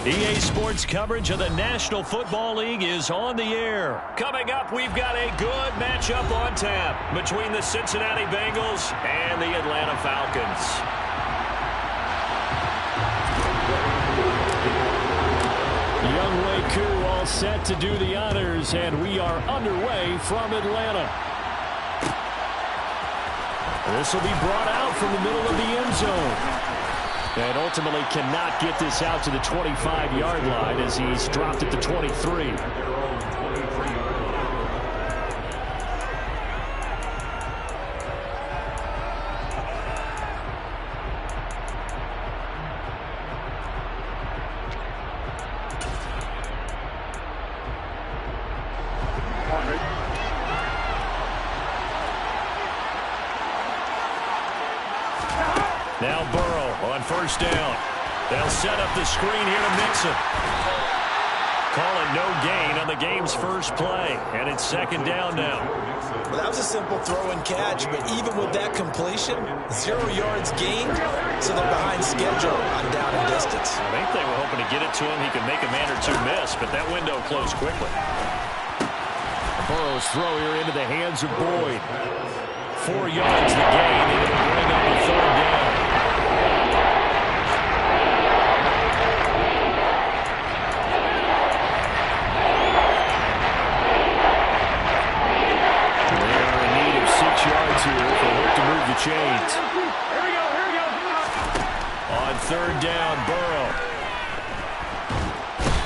EA Sports coverage of the National Football League is on the air. Coming up, we've got a good matchup on tap between the Cincinnati Bengals and the Atlanta Falcons. Younghoe Koo all set to do the honors, and we are underway from Atlanta. This will be brought out from the middle of the end zone. And ultimately cannot get this out to the 25-yard line as he's dropped at the 23. Now Burrow on first down. They'll set up the screen here to Mixon. Call it no gain on the game's first play. And it's second down now. Well, that was a simple throw and catch, but even with that completion, 0 yards gained, so they're behind schedule on down and distance. I think they were hoping to get it to him. He could make a man or two miss, but that window closed quickly. Burrow's throw here into the hands of Boyd. 4 yards the gain, and it'll bring up a third down. Here for Hook to move the chains. Here we go. On third down, Burrow.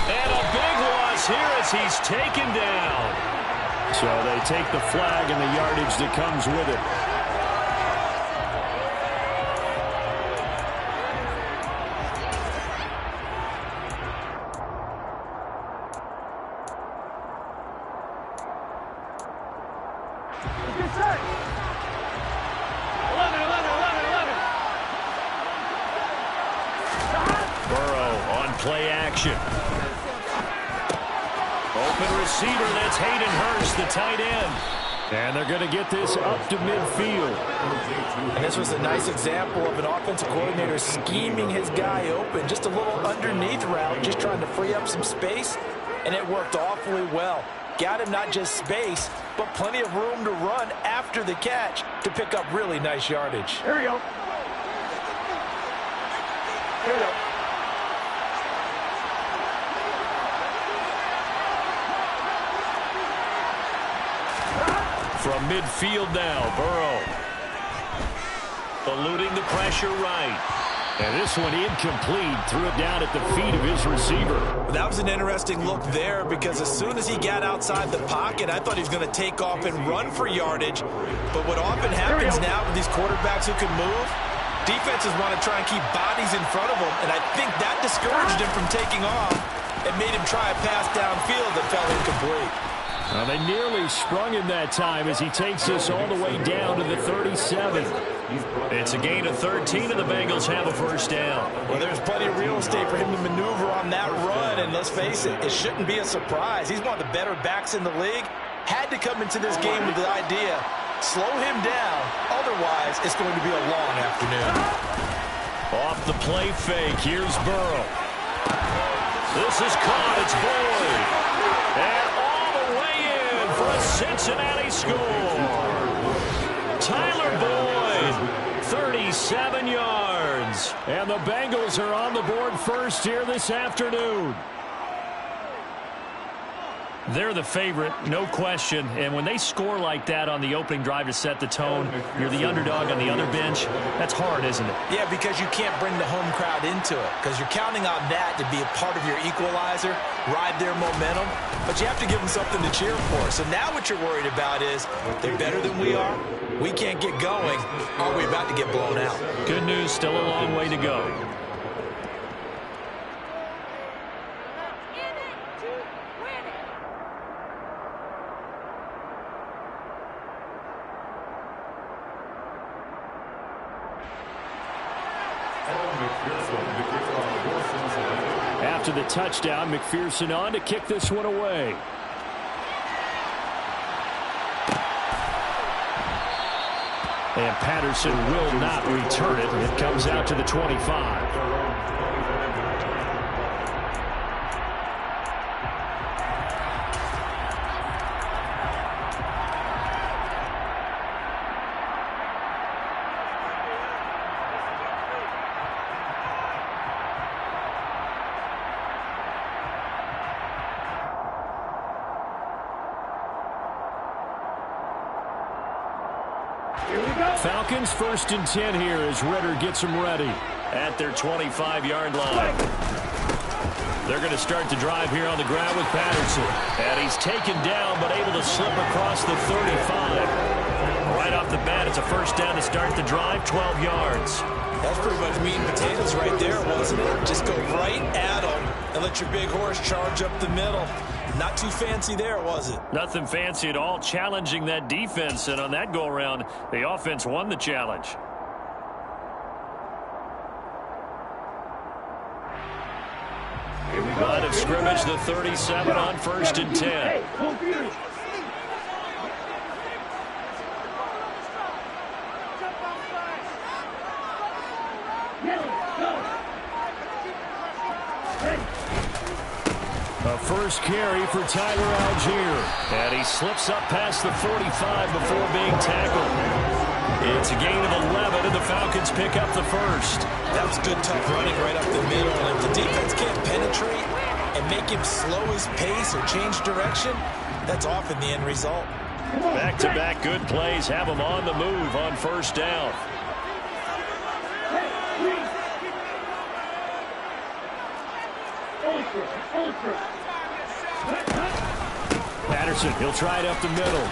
And a big loss here as he's taken down. So they take the flag and the yardage that comes with it. Play action. Open receiver, that's Hayden Hurst, the tight end. And they're going to get this up to midfield. And this was a nice example of an offensive coordinator scheming his guy open. Just a little underneath route, just trying to free up some space. And it worked awfully well. Got him not just space, but plenty of room to run after the catch to pick up really nice yardage. Here we go. Here we go. From midfield now, Burrow. Eluding the pressure right. And this one incomplete. Threw it down at the feet of his receiver. That was an interesting look there because as soon as he got outside the pocket, I thought he was going to take off and run for yardage. But what often happens now with these quarterbacks who can move, defenses want to try and keep bodies in front of them. And I think that discouraged him from taking off and made him try a pass downfield that fell incomplete. Well, they nearly sprung him that time as he takes this all the way down to the 37. It's a gain of 13, and the Bengals have a first down. Well, there's plenty of real estate for him to maneuver on that run, and let's face it, it shouldn't be a surprise. He's one of the better backs in the league. Had to come into this game with the idea, slow him down, otherwise it's going to be a long afternoon. Off the play fake, here's Burrow. This is caught, it's Boyd. And for a Cincinnati score. Tyler Boyd, 37 yards. And the Bengals are on the board first here this afternoon. They're the favorite, no question. And when they score like that on the opening drive to set the tone, you're the underdog on the other bench. That's hard, isn't it? Yeah, because you can't bring the home crowd into it. Because you're counting on that to be a part of your equalizer, ride their momentum. But you have to give them something to cheer for. So now what you're worried about is they're better than we are. We can't get going. Are we about to get blown out? Good news, still a long way to go. After the touchdown, McPherson on to kick this one away. And Patterson will not return it. It comes out to the 25. Falcons 1st and 10 here as Ritter gets them ready at their 25-yard line. They're going to start the drive here on the ground with Patterson. And he's taken down but able to slip across the 35. Right off the bat, it's a first down to start the drive, 12 yards. That's pretty much meat and potatoes right there, wasn't it? Just go right at them and let your big horse charge up the middle. Not too fancy there, was it? Nothing fancy at all, challenging that defense. And on that go-around, the offense won the challenge. Line of scrimmage, the 37 on 1st and 10. A first carry for Tyler Algier. And he slips up past the 45 before being tackled. It's a gain of 11, and the Falcons pick up the first. That was good, tough running right up the middle. And if the defense can't penetrate and make him slow his pace or change direction, that's often the end result. Back-to-back good plays have him on the move on first down. Patterson, he'll try it up the middle.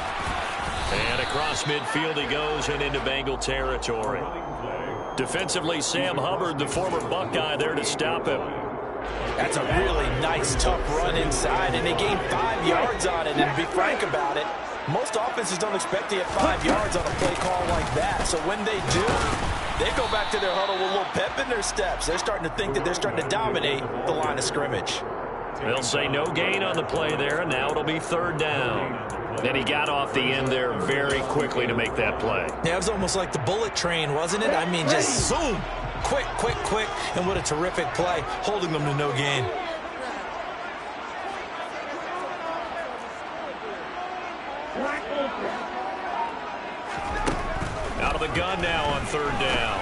And across midfield he goes and into Bengal territory. Defensively, Sam Hubbard, the former Buckeye, there to stop him. That's a really nice, tough run inside, and they gained 5 yards on it. And to be frank about it, most offenses don't expect to get 5 yards on a play call like that. So when they do, they go back to their huddle with a little pep in their steps. They're starting to think that they're starting to dominate the line of scrimmage. They'll say no gain on the play there, and now it'll be 3rd down. Then he got off the end there very quickly to make that play. Yeah, it was almost like the bullet train, wasn't it? I mean, just zoom. Quick, quick, quick. And what a terrific play, holding them to no gain. Out of the gun now on 3rd down.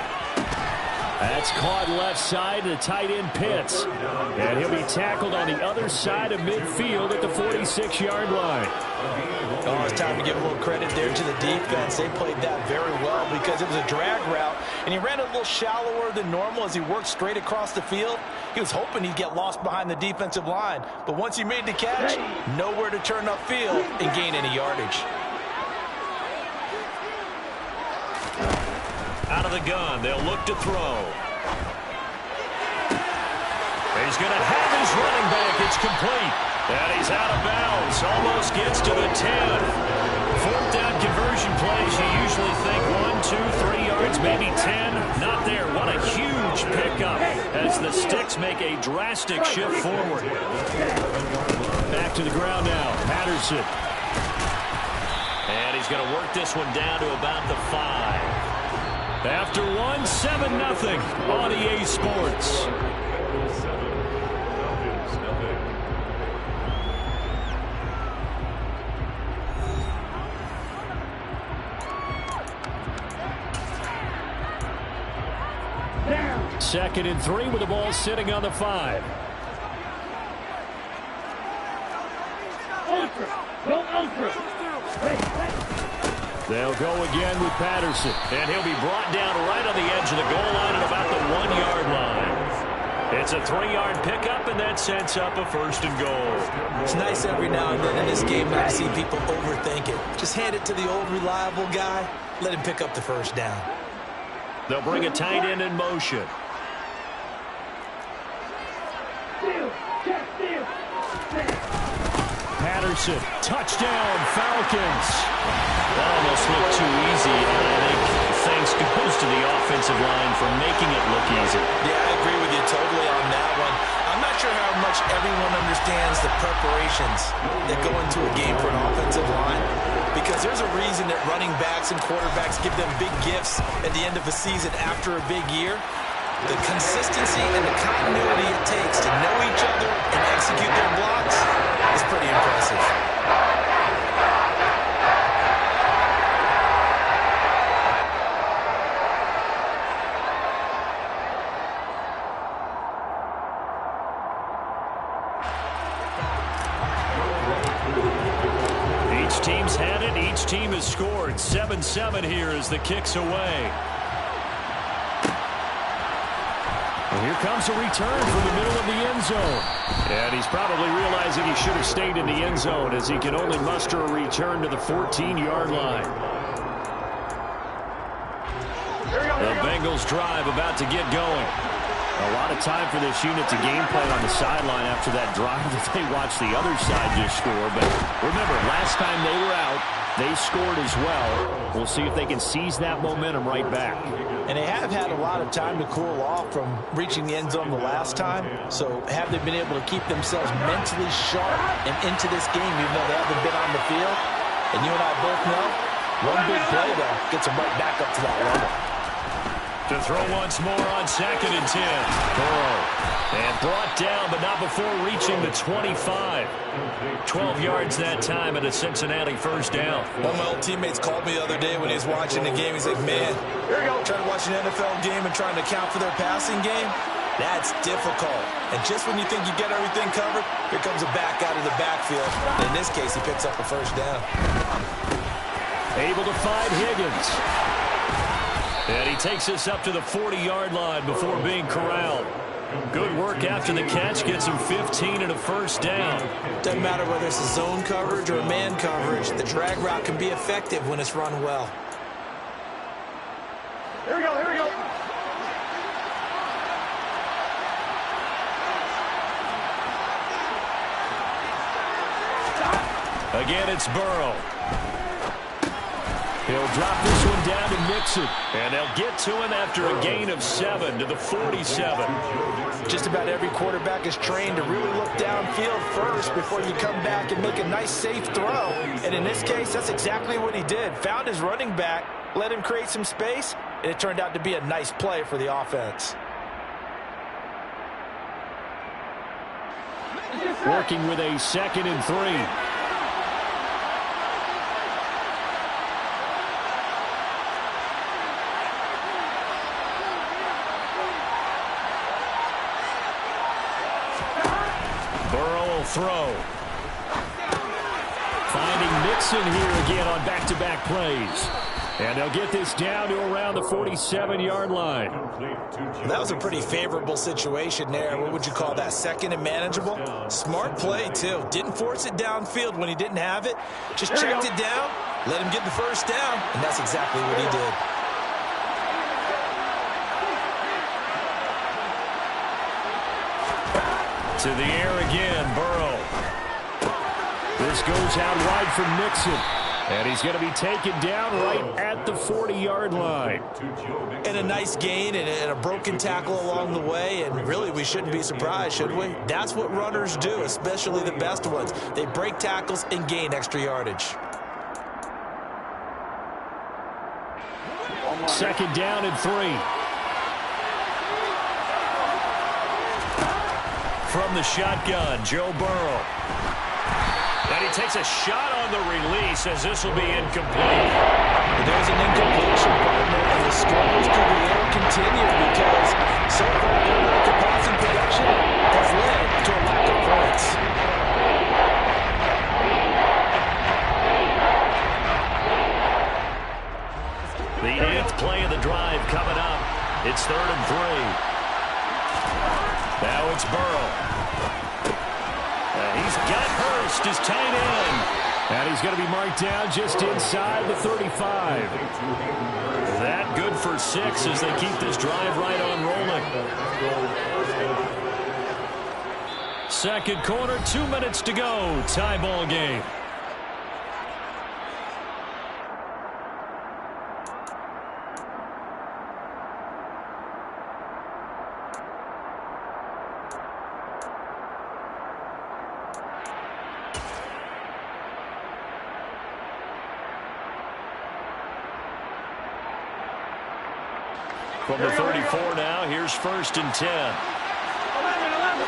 That's caught left side, the tight end Pitts. And he'll be tackled on the other side of midfield at the 46-yard line. Oh, it's time to give a little credit there to the defense. They played that very well because it was a drag route, and he ran a little shallower than normal as he worked straight across the field. He was hoping he'd get lost behind the defensive line, but once he made the catch, nowhere to turn upfield and gain any yardage. Out of the gun, they'll look to throw. He's going to have his running back. It's complete. And he's out of bounds. Almost gets to the 10. 4th down conversion plays. You usually think 1, 2, 3 yards, maybe 10. Not there. What a huge pickup as the Sticks make a drastic shift forward. Back to the ground now. Patterson. And he's going to work this one down to about the 5. After 1, 7-0 on EA Sports. Second and 3 with the ball sitting on the 5. They'll go again with Patterson. And he'll be brought down right on the edge of the goal line at about the 1-yard line. It's a 3-yard pickup, and that sets up a 1st and goal. It's nice every now and then in this game not to see people overthink it. Just hand it to the old reliable guy. Let him pick up the 1st down. They'll bring a tight end in motion. Patterson, touchdown, Falcons. That almost looked too easy, and I think thanks goes to the offensive line for making it look easy. Yeah, I agree with you totally on that one. I'm not sure how much everyone understands the preparations that go into a game for an offensive line, because there's a reason that running backs and quarterbacks give them big gifts at the end of the season after a big year. The consistency and the continuity it takes to know each other and execute their blocks is pretty impressive. Each team has scored 7-7 here as the kick's away. And here comes a return from the middle of the end zone. And he's probably realizing he should have stayed in the end zone as he can only muster a return to the 14-yard line. The Bengals drive about to get going. A lot of time for this unit to game plan on the sideline after that drive that they watched the other side just score. But remember, last time they were out, they scored as well. We'll see if they can seize that momentum right back. And they have had a lot of time to cool off from reaching the end zone the last time. So have they been able to keep themselves mentally sharp and into this game even though they haven't been on the field? And you and I both know, one big play, though, gets them right back up to that level. To throw once more on 2nd and 10. Burrow. And brought down, but not before reaching the 25. 12 yards that time and a Cincinnati first down. One of my old teammates called me the other day when he was watching the game. He's like, man, trying to watch an NFL game and trying to account for their passing game, that's difficult. And just when you think you get everything covered, here comes a back out of the backfield. And in this case, he picks up a first down. Able to find Higgins. And he takes us up to the 40-yard line before being corralled. Good work after the catch. Gets him 15 and a first down. Doesn't matter whether it's a zone coverage or a man coverage. The drag route can be effective when it's run well. Here we go, here we go. Again, it's Burrow. He'll drop this one down to Mixon. And they'll get to him after a gain of 7 to the 47. Just about every quarterback is trained to really look downfield first before you come back and make a nice, safe throw. And in this case, that's exactly what he did. Found his running back, let him create some space, and it turned out to be a nice play for the offense. Working with a 2nd and 3. Throw. Finding Mixon here again on back-to-back plays. And they'll get this down to around the 47-yard line. That was a pretty favorable situation there. What would you call that? 2nd and manageable? Smart play, too. Didn't force it downfield when he didn't have it. Just checked it down, let him get the first down, and that's exactly what he did. To the air again, Burrow. This goes out wide for Mixon. And he's going to be taken down right at the 40-yard line. And a nice gain and a broken tackle along the way. And really, we shouldn't be surprised, should we? That's what runners do, especially the best ones. They break tackles and gain extra yardage. 2nd down and 3. From the shotgun, Joe Burrow. And he takes a shot on the release as this will be incomplete. There's an incompletion, partner, and the struggles through the air continue because so far their lack of passing production has led to a lack of points. The 8th play of the drive coming up. It's 3rd and 3. Now it's Burrow. He's got Hurst, his tight end. And he's going to be marked down just inside the 35. That good for 6 as they keep this drive right on rolling. 2nd quarter, 2 minutes to go. Tie ball game. From the 34 now, here's 1st and 10. 11.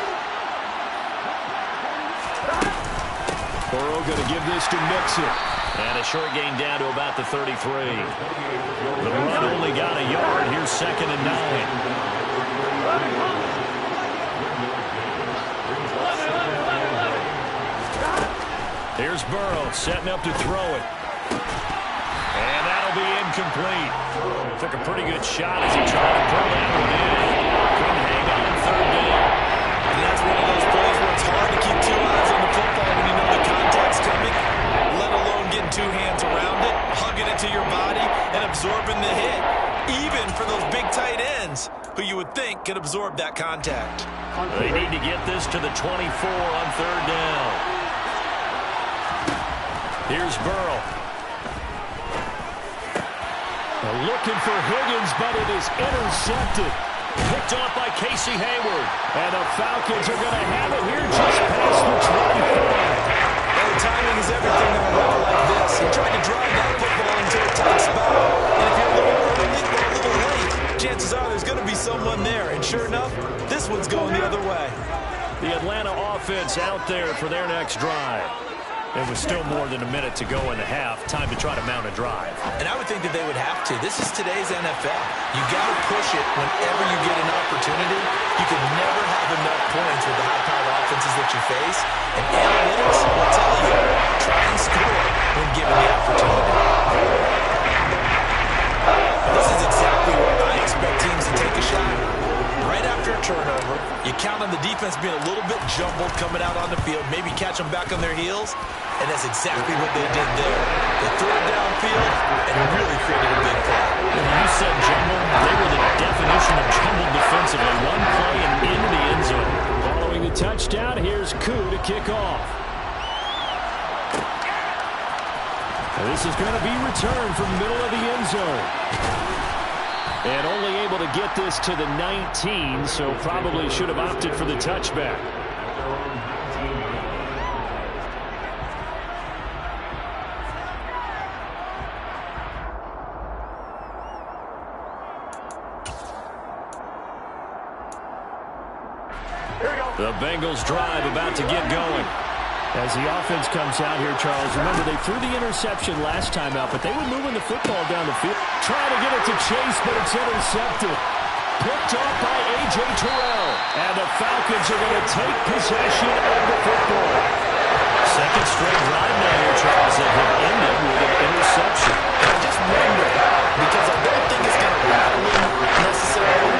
Burrow going to give this to Mixon. And a short gain down to about the 33. The run only got a yard. Here's 2nd and 9. Here's Burrow setting up to throw it. incomplete. Took a pretty good shot as he tried to pull that one in. Couldn't hang on third down. And that's one of those plays where it's hard to keep two eyes on the football when you know the contact's coming, let alone getting two hands around it, hugging it to your body, and absorbing the hit, even for those big tight ends who you would think could absorb that contact. They need to get this to the 24 on third down. Here's Burrow. They're looking for Higgins, but it is intercepted. Picked off by Casey Hayward. And the Falcons are going to have it here just past the 24. Well, timing is everything in a run like this. He tried to drive that football into a tight spot. And if you're a little early or a little late, chances are there's going to be someone there. And sure enough, this one's going the other way. The Atlanta offense out there for their next drive. It was still more than a minute to go in the half. Time to try to mount a drive. And I would think that they would have to. This is today's NFL. You got to push it whenever you get an opportunity. You can never have enough points with the high-powered offenses that you face. And analytics will tell you, try and score when given the opportunity. This is exactly where I expect teams to take a shot. Right after a turnover, you count on the defense being a little bit jumbled coming out on the field, maybe catch them back on their heels, and that's exactly what they did there. They threw it downfield and really created a big play. When you said jumbled, they were the definition of jumbled defensively. One play and into the end zone. Following the touchdown, here's Koo to kick off. This is going to be returned from the middle of the end zone. And only able to get this to the 19, so probably should have opted for the touchback. The Bengals drive about to get going. As the offense comes out here, Charles, remember they threw the interception last time out, but they were moving the football down the field. Trying to get it to Chase, but it's intercepted. Picked off by A.J. Terrell. And the Falcons are going to take possession of the football. Second straight drive now here, Charles, that have ended with an interception. I just wonder, because I don't think it's going to rattle him necessarily,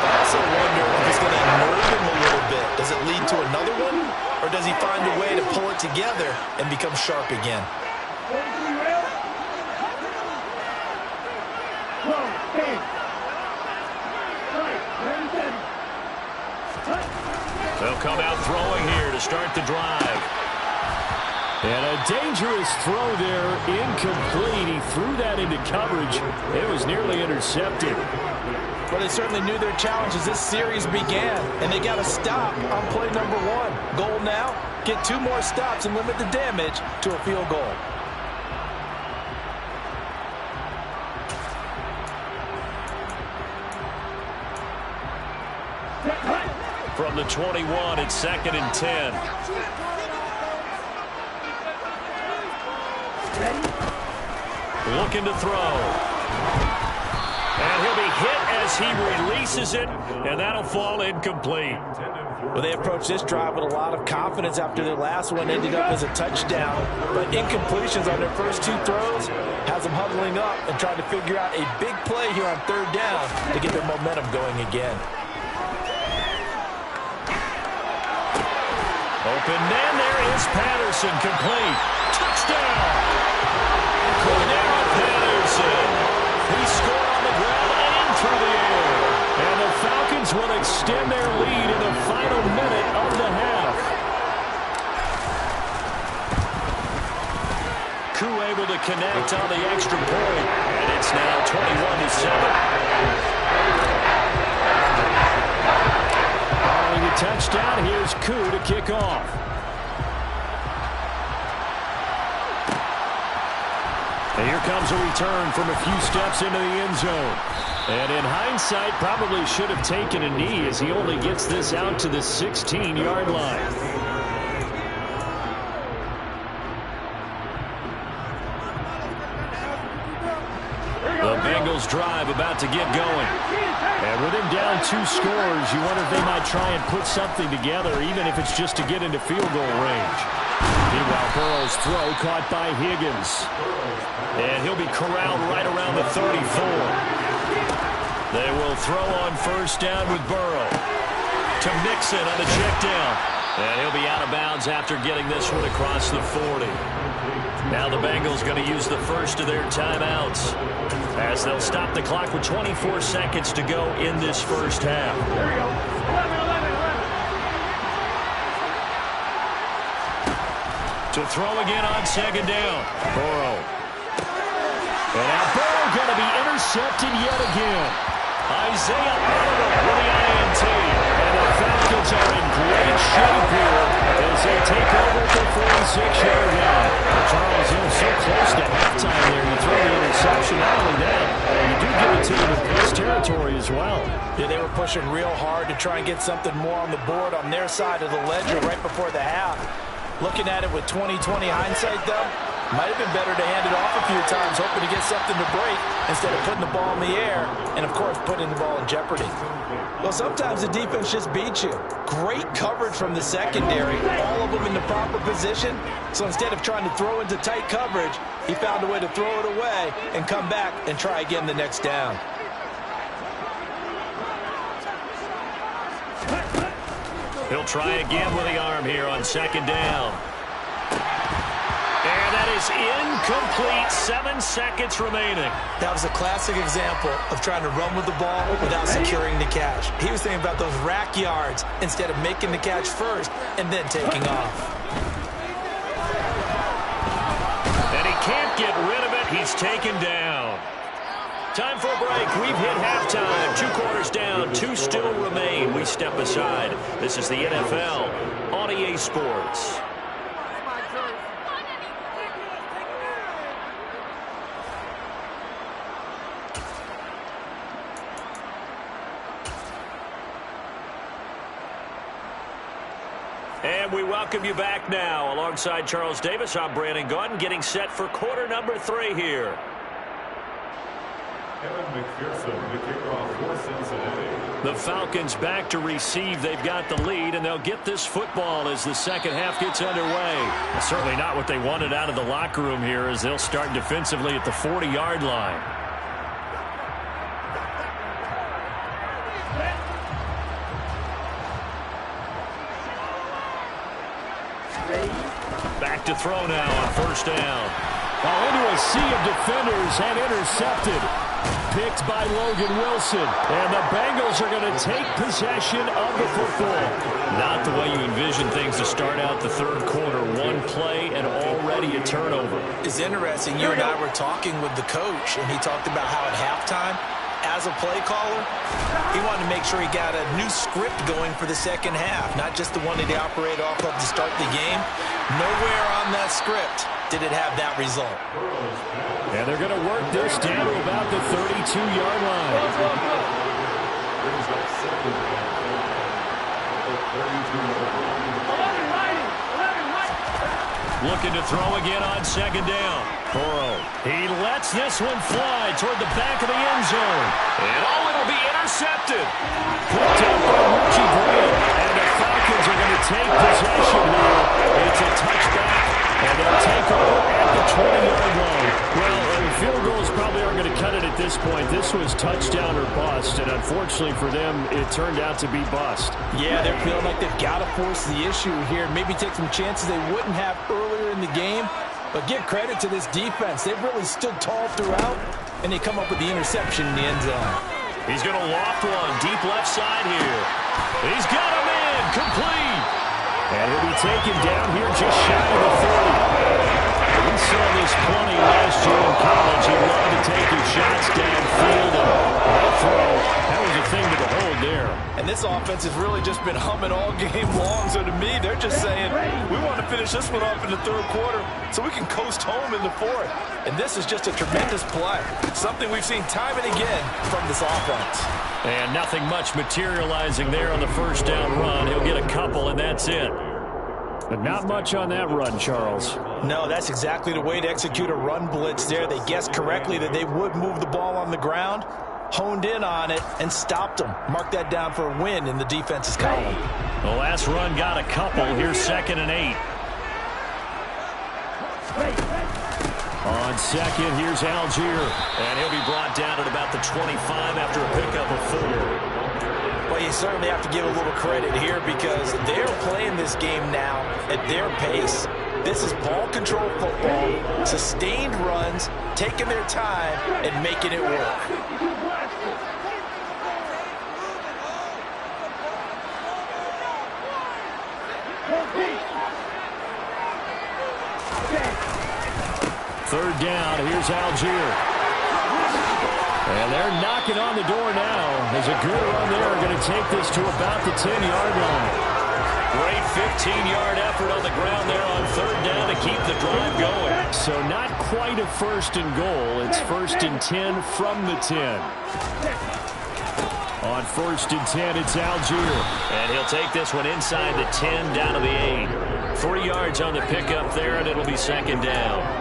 but I also wonder if it's going to nerve him a little bit. Does it lead to another one? Or does he find a way to pull it together and become sharp again? They'll come out throwing here to start the drive. And a dangerous throw there, incomplete. He threw that into coverage. It was nearly intercepted. Well, they certainly knew their challenge as this series began, and they got to stop on play number one. Goal now, get 2 more stops and limit the damage to a field goal. From the 21, it's 2nd and 10. Looking to throw. And he'll be hit as he releases it, and that'll fall incomplete. Well, they approached this drive with a lot of confidence after their last one ended up as a touchdown. But incompletions on their first 2 throws has them huddling up and trying to figure out a big play here on third down to get their momentum going again. Open man, there is Patterson, complete. Touchdown! Cordero Patterson. He scored on the ground and through the air. And the Falcons will extend their lead in the final minute of the half. Koo able to connect on the extra point. And it's now 21-7. Following the touchdown, here's Koo to kick off. And here comes a return from a few steps into the end zone. And in hindsight, probably should have taken a knee as he only gets this out to the 16-yard line. The Bengals drive about to get going. And with him down 2 scores, you wonder if they might try and put something together, even if it's just to get into field goal range. Meanwhile, Burrow's throw caught by Higgins. And he'll be corralled right around the 34. They will throw on first down with Burrow. To Mixon on the check down. And he'll be out of bounds after getting this one across the 40. Now the Bengals going to use the first of their timeouts as they'll stop the clock with 24 seconds to go in this first half. There we go. 11. To throw again on second down. Burrow. And now Burrow going to be intercepted yet again. Isaiah Oliver with the INT. And the Falcons are in great shape here as they take over at the 46-yard line. Charles, so close to halftime there. You throw the interception. Not only that, you do give it to them in close territory as well. Yeah, they were pushing real hard to try and get something more on the board on their side of the ledger right before the half. Looking at it with 20/20 hindsight, though, might have been better to hand it off a few times, hoping to get something to break instead of putting the ball in the air and, of course, putting the ball in jeopardy. Well, sometimes the defense just beats you. Great coverage from the secondary, all of them in the proper position. So instead of trying to throw into tight coverage, he found a way to throw it away and come back and try again the next down. He'll try again with the arm here on second down. And that is incomplete. 7 seconds remaining. That was a classic example of trying to run with the ball without securing the catch. He was thinking about those rack yards instead of making the catch first and then taking off. And he can't get rid of it. He's taken down. Time for a break. We've hit halftime. 2 quarters down. 2 still remain. We step aside. This is the NFL on EA Sports. And we welcome you back now. Alongside Charles Davis, I'm Brandon Gaudin, getting set for quarter number 3 here. The Falcons back to receive. They've got the lead, and they'll get this football as the second half gets underway. Certainly not what they wanted out of the locker room here as they'll start defensively at the 40-yard line. Back to throw now on first down. Well, into a sea of defenders and intercepted. Picked by Logan Wilson. And the Bengals are going to take possession of the football. Not the way you envision things to start out the third quarter. 1 play and already a turnover. It's interesting. You and I were talking with the coach, and he talked about how at halftime, as a play caller, he wanted to make sure he got a new script going for the second half, not just the one that he operated off of to start the game. Nowhere on that script did it have that result. And they're going to work this down to about the 32-yard line. Looking to throw again on second down. Burrow. He lets this one fly toward the back of the end zone. And it'll be intercepted. Picked up by Richie Graham. And the Falcons are going to take possession here. It's a touchback. And they'll take over at the 20-yard line. Well, field goals probably aren't going to cut it at this point. This was touchdown or bust, and unfortunately for them, it turned out to be bust. Yeah, they're feeling like they've got to force the issue here. Maybe take some chances they wouldn't have earlier in the game. But give credit to this defense. They've really stood tall throughout, and they come up with the interception in the end zone. He's going to loft one deep left side here. He's got him in, complete. And he'll be taken down here just shy of the 30. We saw this plenty last year in college. He loved to take his shots downfield and throw. That was a thing to behold there. And this offense has really just been humming all game long. So to me, they're just saying, we want to finish this one off in the third quarter so we can coast home in the fourth. And this is just a tremendous play. Something we've seen time and again from this offense. And nothing much materializing there on the first down run. He'll get a couple, and that's it. But not much on that run, Charles. No, that's exactly the way to execute a run blitz there. They guessed correctly that they would move the ball on the ground. honed in on it and stopped them. Mark that down for a win in the defense's column. The last run got a couple. Here's 2nd and 8. On second, here's Algier. And he'll be brought down at about the 25 after a pickup of 4. Well, you certainly have to give a little credit here because they're playing this game now at their pace. This is ball control football, sustained runs, taking their time, and making it work. Third down, here's Algier. And they're knocking on the door now. There's a good run there. Going to take this to about the 10-yard line. Great 15-yard effort on the ground there on third down to keep the drive going. So not quite a 1st and goal. It's 1st and 10 from the 10. On 1st and 10, it's Algier. And he'll take this one inside the 10 down to the 8. 3 yards on the pickup there, and it'll be 2nd down.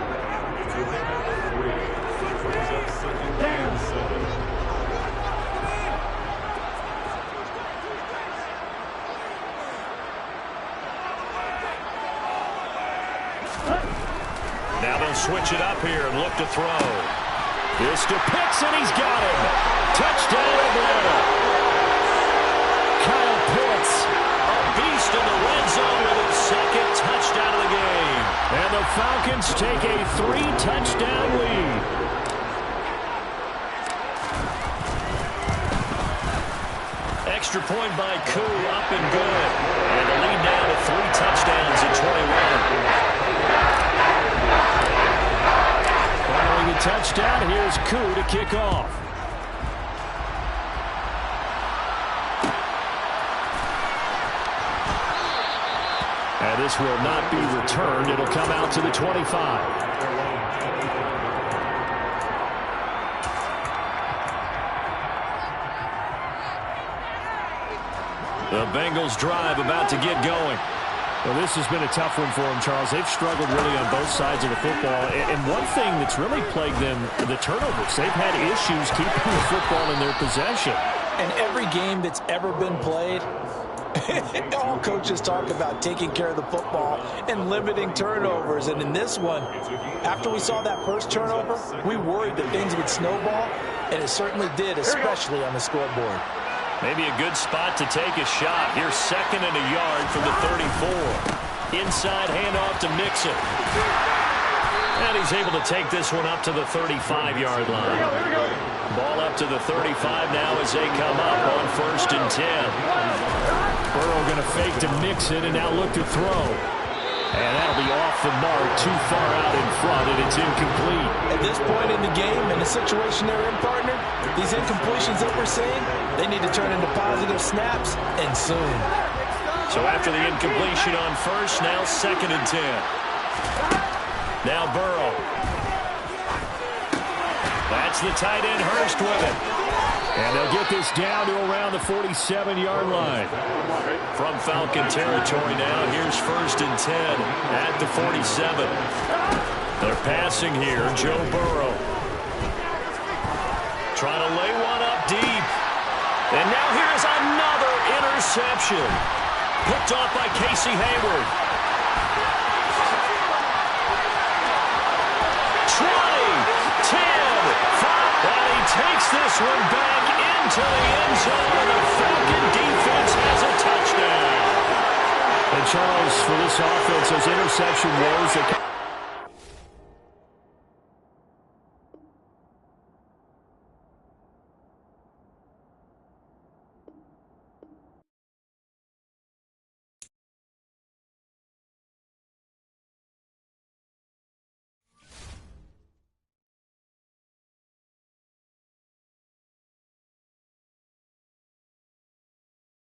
Now they'll switch it up here and look to throw. This to Pitts, and he's got him. Touchdown, Atlanta. Kyle Pitts, a beast in the red zone with his 2nd touchdown of the game. And the Falcons take a 3-touchdown lead. Extra point by Koo, up and good. And the lead now to 3 touchdowns at 21. Following the touchdown, here's Koo to kick off. And this will not be returned. It'll come out to the 25. The Bengals drive about to get going. Well, this has been a tough one for them, Charles. They've struggled really on both sides of the football. And one thing that's really plagued them, the turnovers. They've had issues keeping the football in their possession. And every game that's ever been played, all coaches talk about taking care of the football and limiting turnovers. And in this one, after we saw that first turnover, we worried that things would snowball. And it certainly did, especially on the scoreboard. Maybe a good spot to take a shot. Here's 2nd and a yard from the 34. Inside handoff to Mixon. And he's able to take this one up to the 35-yard line. Ball up to the 35 now as they come up on 1st and 10. Burrow going to fake to Mixon and now look to throw. And that'll be off the mark, too far out in front, and it's incomplete. At this point in the game, in the situation they're in, partner, these incompletions that we're seeing, they need to turn into positive snaps, and soon. So after the incompletion on 1st, now 2nd and 10. Now Burrow. That's the tight end, Hurst, with it. And they'll get this down to around the 47-yard line. From Falcon territory now, here's 1st and 10 at the 47. They're passing here, Joe Burrow. Trying to lay one up deep. And now here's another interception. Picked off by Casey Hayward. 20, 10, 5. And he takes this one back into the end zone, and the Falcon defense has a touchdown. And Charles, for this offense, those interception woes that